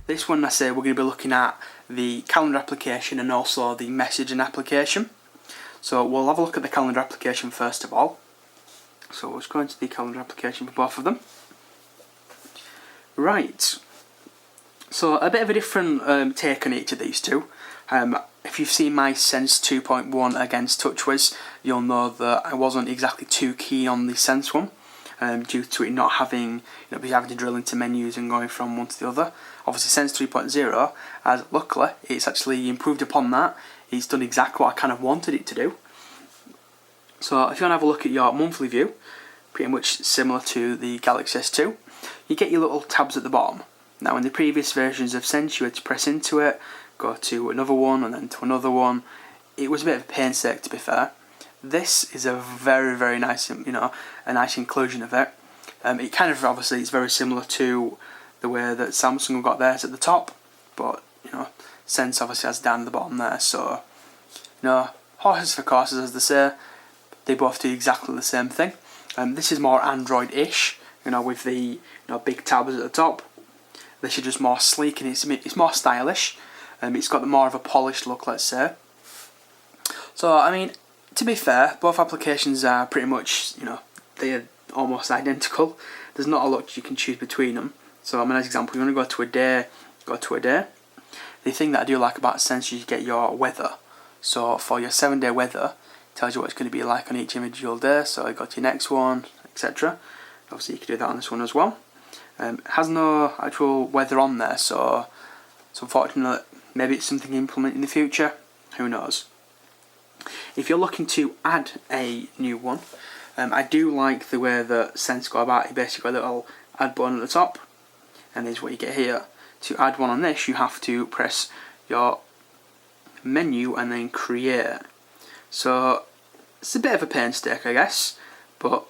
This one, I say, we're going to be looking at the calendar application and also the messaging application. So we'll have a look at the calendar application first of all. So let's go into the calendar application for both of them. Right, so a bit of a different take on each of these two. If you've seen my Sense 2.1 against TouchWiz, you'll know that I wasn't exactly too keen on the Sense one, due to it not having, be having to drill into menus and going from one to the other. Obviously Sense 3.0, as luckily, it's actually improved upon that. It's done exactly what I kind of wanted it to do. So if you want to have a look at your monthly view, pretty much similar to the Galaxy S2, you get your little tabs at the bottom. Now in the previous versions of Sense you had to press into it, go to another one and then to another one. It was a bit of a painstaking, to be fair. This is a very nice, a nice inclusion of it. It kind of obviously is very similar to the way that Samsung have got theirs at the top, but Sense obviously has down at the bottom there. So horses for courses, as they say. They both do exactly the same thing. This is more Android-ish, with the big tabs at the top. This is just more sleek and it's more stylish. It's got more of a polished look, let's say. So I mean, to be fair, both applications are pretty much, they're almost identical. There's not a lot you can choose between them. So I mean, as an example, you want to go to a day, go to a day. The thing that I do like about Sense is you get your weather. So for your 7-day weather, it tells you what it's going to be like on each individual day. So you go to your next one, etc. Obviously you can do that on this one as well. It has no actual weather on there, so it's unfortunate. Maybe it's something you implement in the future, who knows. If you're looking to add a new one, I do like the way that Sense go about it. Basically got a little add button at the top, and this is what you get here. To add one on this, you have to press your menu and then create. So it's a bit of a painstaking, I guess, but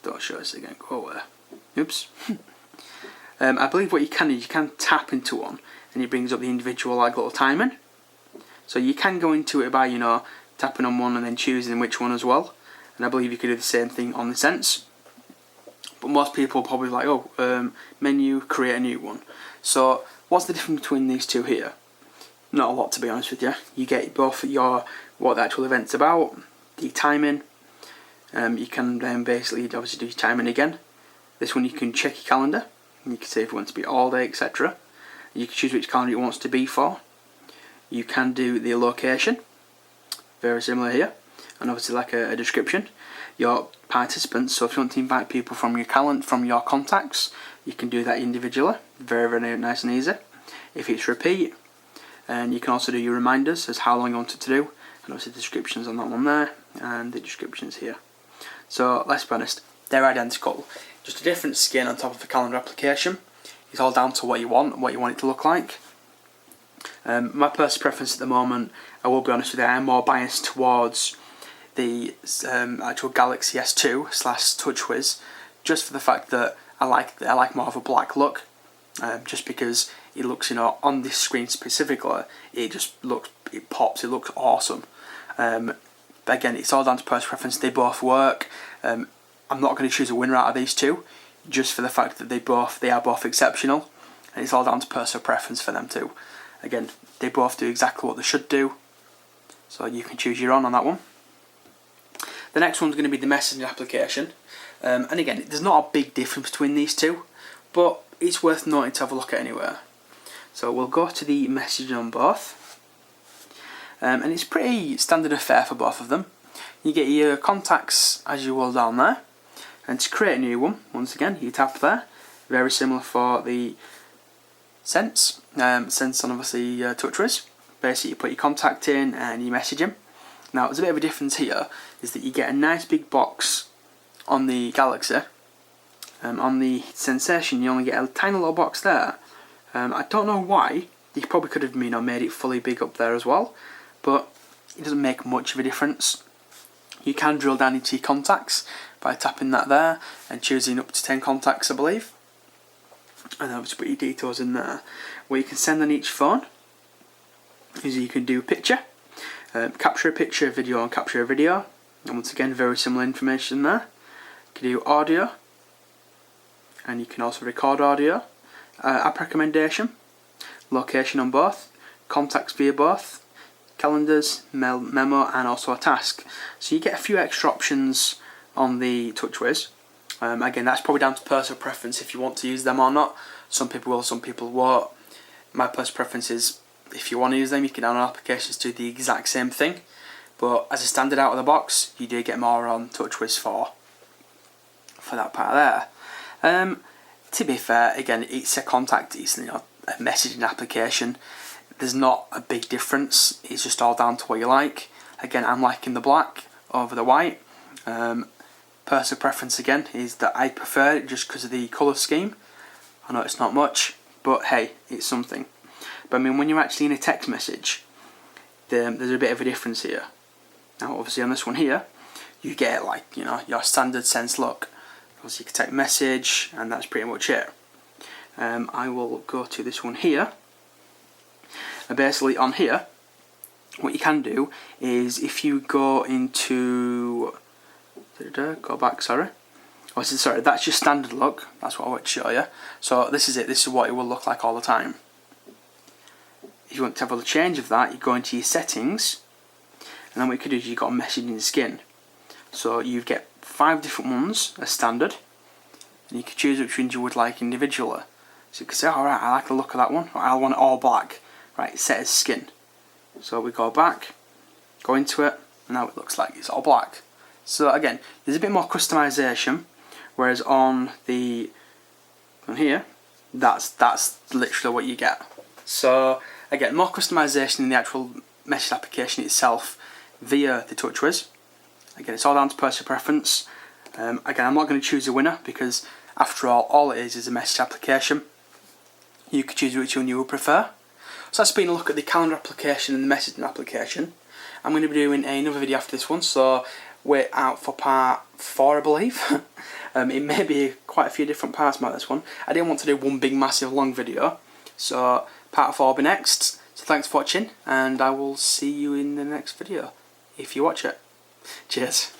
don't show us again, go away. Oops. I believe what you can do, you can tap into one and it brings up the individual little timing. So you can go into it by tapping on one and then choosing which one as well. And I believe you could do the same thing on the Sense. But most people are probably like, menu, create a new one. So what's the difference between these two here? Not a lot, to be honest with you. You get both what the actual event's about, the timing. You can then basically obviously do your timing again. This one you can check your calendar. You can say if you want to be all day, etc. You can choose which calendar you want it to be for. You can do the location, very similar here, and obviously like a description. Your participants, so if you want to invite people from your from your contacts, you can do that individually, very nice and easy. If it's repeat, and you can also do your reminders as how long you want it to do, and obviously the descriptions on that one there, and the descriptions here. So let's be honest, they're identical, just a different skin on top of the calendar application. It's all down to what you want it to look like. My personal preference at the moment, I will be honest with you, I am more biased towards the actual Galaxy S2 / TouchWiz, just for the fact that I like more of a black look, just because it looks, on this screen specifically, it pops, it looks awesome. But again, it's all down to personal preference. They both work. I'm not going to choose a winner out of these two, just for the fact that they are both exceptional, and it's all down to personal preference for them too. Again, they both do exactly what they should do, so you can choose your own on that one. The next one's going to be the messaging application, and again, there's not a big difference between these two, but it's worth noting to have a look at anywhere. So we'll go to the messaging on both, and it's pretty standard affair for both of them. You get your contacts as you will down there, and to create a new one, once again, you tap there. Very similar for the Sense. Sense on obviously TouchWiz. Basically, you put your contact in and you message him. Now, there's a bit of a difference here, is that you get a nice big box on the Galaxy. On the Sensation, you only get a tiny little box there. I don't know why. You probably could have made it fully big up there as well, but it doesn't make much of a difference. You can drill down into your contacts by tapping that there and choosing up to 10 contacts, I believe. And then obviously put your details in there. What you can send on each phone is you can do a picture, capture a picture, video, and capture a video. And once again, very similar information there. You can do audio, and you can also record audio. app recommendation, location on both, contacts via both, calendars, memo, and also a task. So you get a few extra options on the TouchWiz. Again, that's probably down to personal preference if you want to use them or not. Some people will, some people won't. My personal preference is if you want to use them, you can download applications to do the exact same thing. But as a standard out of the box, you do get more on TouchWiz 4 for that part there. To be fair, again, it's a contact, it's a messaging application. There's not a big difference. It's just all down to what you like. Again, I'm liking the black over the white. Personal preference again is that I prefer it just because of the colour scheme. I know it's not much, but hey, it's something. But I mean, when you're actually in a text message, there's a bit of a difference here. Now, obviously on this one here, you get like, your standard sense look. Obviously you can text message, and that's pretty much it. I will go to this one here. And basically on here, what you can do is if you go into, go back, sorry. Sorry, that's your standard look. That's what I want to show you. So this is it. This is what it will look like all the time. If you want to have a change of that, you go into your settings, and then what you can do is you've got a messaging skin. So you get 5 different ones as standard, and you can choose which ones you would like individually. So you can say, alright, I like the look of that one, or I want it all black. Right, set as skin. So we go back, go into it, and now it looks like it's all black. So again, there's a bit more customization, whereas on here, that's literally what you get. So again, more customization in the actual message application itself via the TouchWiz. Again, it's all down to personal preference. Again, I'm not going to choose a winner because after all it is a message application. You can choose which one you would prefer. So that's been a look at the calendar application and the messaging application. I'm going to be doing another video after this one, so wait out for part 4, I believe. It may be quite a few different parts about this one. I didn't want to do one big massive long video, so part 4 will be next. So thanks for watching, and I will see you in the next video if you watch it. Cheers.